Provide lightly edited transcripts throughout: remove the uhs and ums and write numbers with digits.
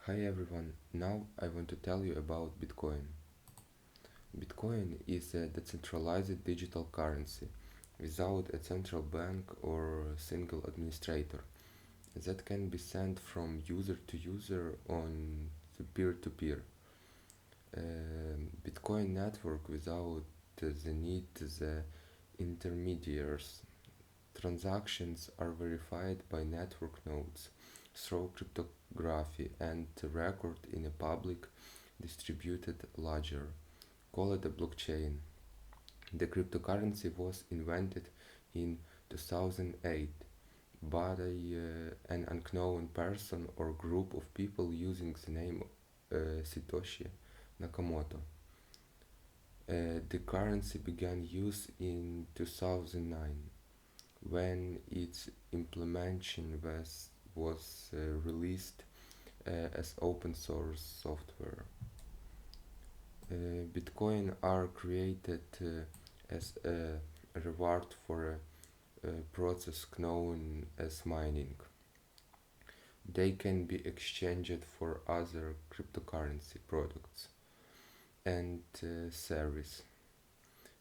Hi everyone, now I want to tell you about Bitcoin. Bitcoin is a decentralized digital currency without a central bank or single administrator that can be sent from user to user on the peer-to-peer Bitcoin network without the need the intermediaries. Transactions are verified by network nodes through cryptography and recorded in a public distributed ledger called a blockchain. The cryptocurrency was invented in 2008 by an unknown person or group of people using the name Satoshi Nakamoto. The currency began use in 2009 when its implementation was released as open source software. Bitcoin are created as a reward for a process known as mining. They can be exchanged for other cryptocurrency products and service.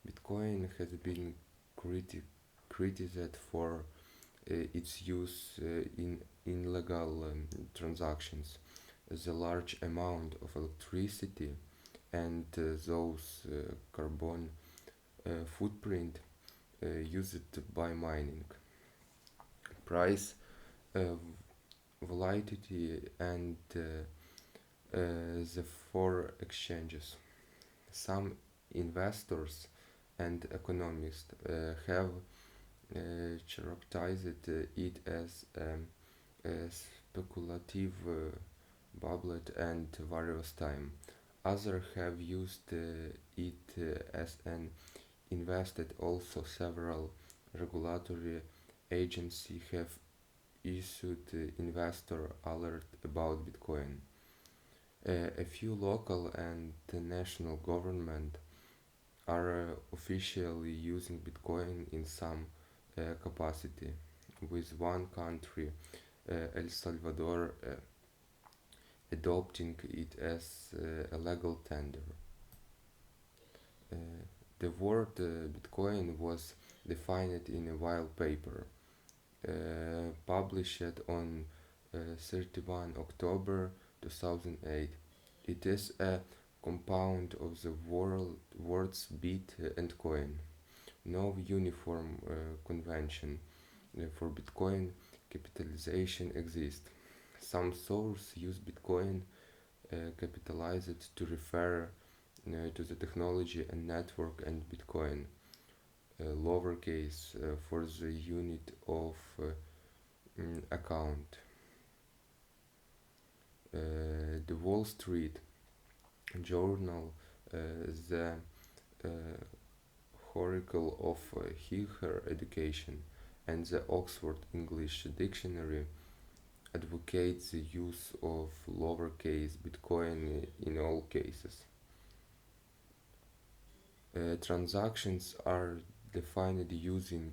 Bitcoin has been criticized for its use in illegal transactions. The large amount of electricity and those carbon footprint used by mining. Price uh, volatility and the four exchanges. Some investors and economists have characterized it as a speculative bubble and various time. Others have used it as an invested. Also, several regulatory agencies have issued investor alert about Bitcoin. A few local and national government are officially using Bitcoin in some capacity, with one country, El Salvador, adopting it as a legal tender. Uh, the word Bitcoin was defined in a white paper published on 31 October 2008. It is a compound of the words bit and coin. No uniform convention for Bitcoin capitalization exists. Some sources use Bitcoin capitalized to refer to the technology and network, and Bitcoin lowercase for the unit of account. The Wall Street Journal, the uh, Oracle of Higher Education, and the Oxford English Dictionary advocates the use of lowercase Bitcoin in all cases. Transactions are defined using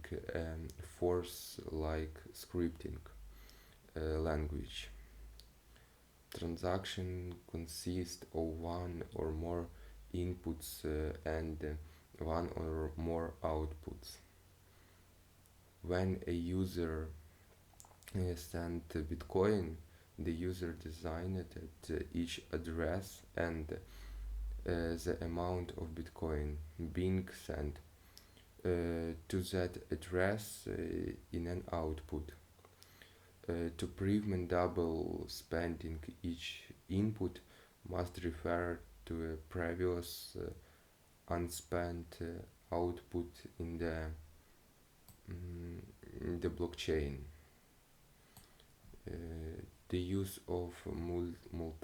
force like scripting language. Transaction consists of one or more inputs and one or more outputs. When a user sends Bitcoin, the user designed at each address and the amount of Bitcoin being sent to that address in an output. To prevent double spending, each input must refer to a previous unspent output in the blockchain. Uh, the use of multiple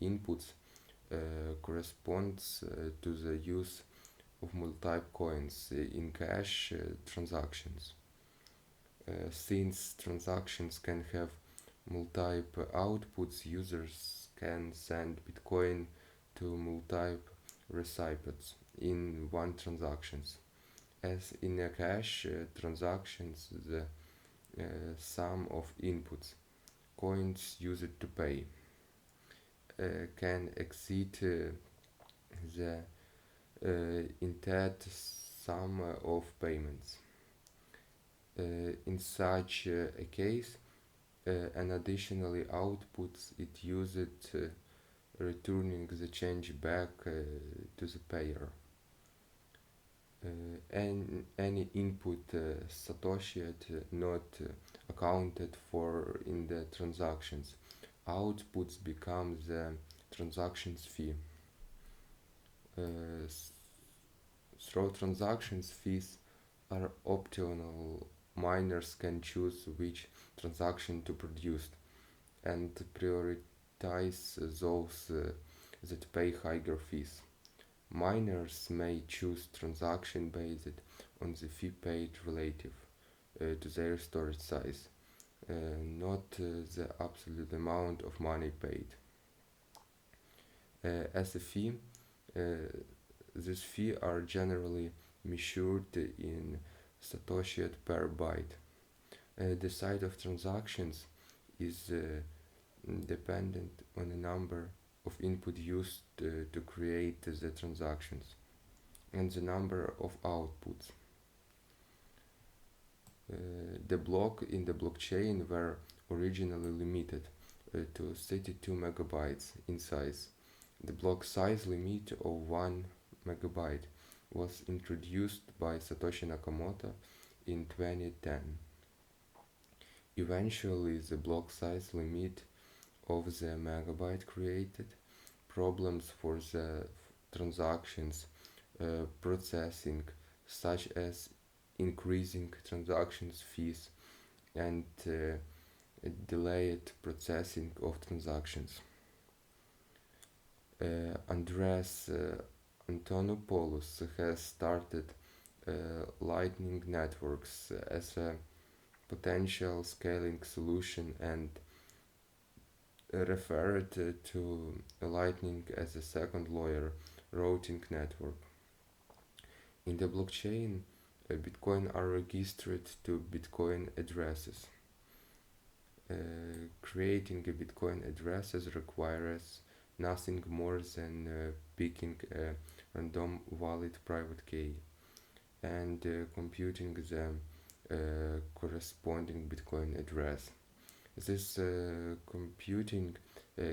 inputs corresponds to the use of multiple coins in cash transactions. Since transactions can have multiple outputs, users can send Bitcoin to multiple recipients in one transaction. As in a cash transactions, the sum of inputs, coins used to pay, can exceed the intended sum of payments. In such a case, an additionally outputs it used returning the change back to the payer. Any input associated not accounted for in the transactions outputs become the transactions fee. Uh, through transactions fees are optional. Miners can choose which transaction to produce and prioritize those that pay higher fees. Miners may choose transaction based on the fee paid relative to their storage size, not the absolute amount of money paid. As a fee, uh, these fees are generally measured in satoshi per byte. The size of transactions is dependent on the number of input used to create the transactions and the number of outputs. The blocks in the blockchain were originally limited to 32 megabytes in size. The block size limit of 1 megabyte was introduced by Satoshi Nakamoto in 2010. Eventually, the block size limit of the megabyte created problems for the transactions processing, such as increasing transactions fees and delayed processing of transactions. Andreas Antonopoulos has started Lightning Networks as a potential scaling solution and referred to Lightning as a second layer routing network. In the blockchain, Bitcoin are registered to Bitcoin addresses. Creating a Bitcoin addresses requires nothing more than picking a random valid private key and computing the corresponding Bitcoin address. This computing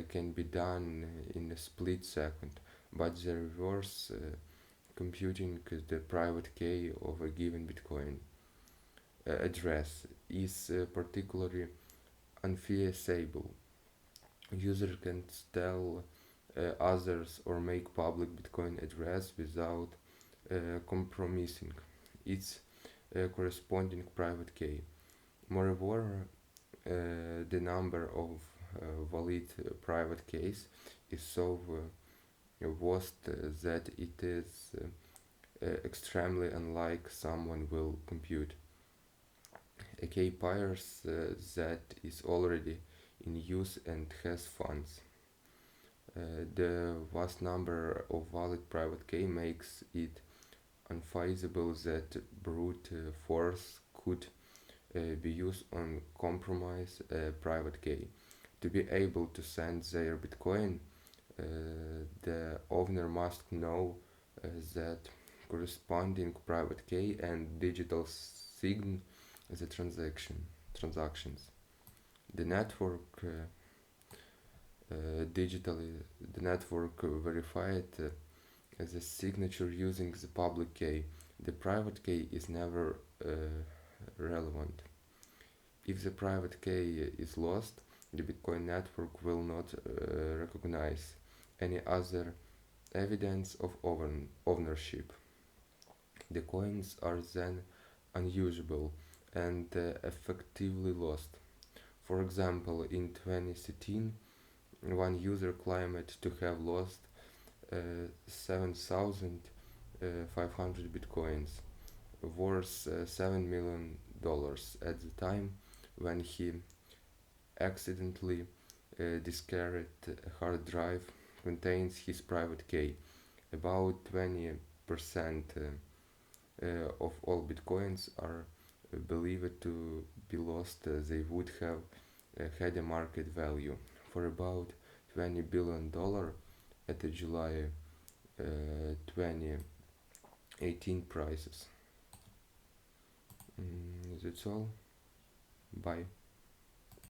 can be done in a split second, but the reverse computing the private key of a given Bitcoin address is particularly unfeasible. User can tell others or make public Bitcoin address without compromising its corresponding private key. Moreover, the number of valid private keys is so vast that it is extremely unlike someone will compute. A key pairs that is already in use and has funds. The vast number of valid private key makes it unfeasible that brute force could be used on compromise private key. To be able to send their Bitcoin, the owner must know that corresponding private key and digital sign the transactions. The network digitally the network verified the signature using the public key. The private key is never relevant. If the private key is lost, the Bitcoin network will not recognize any other evidence of ownership. The coins are then unusable and effectively lost. For example, in 2013, one user claimed to have lost 7,500 bitcoins, worth $7 million at the time when he accidentally discarded a hard drive contains his private key. About 20% of all bitcoins are believed to be lost. They would have had a market value for about $20 billion at the July 2018 prices. That's all. Bye.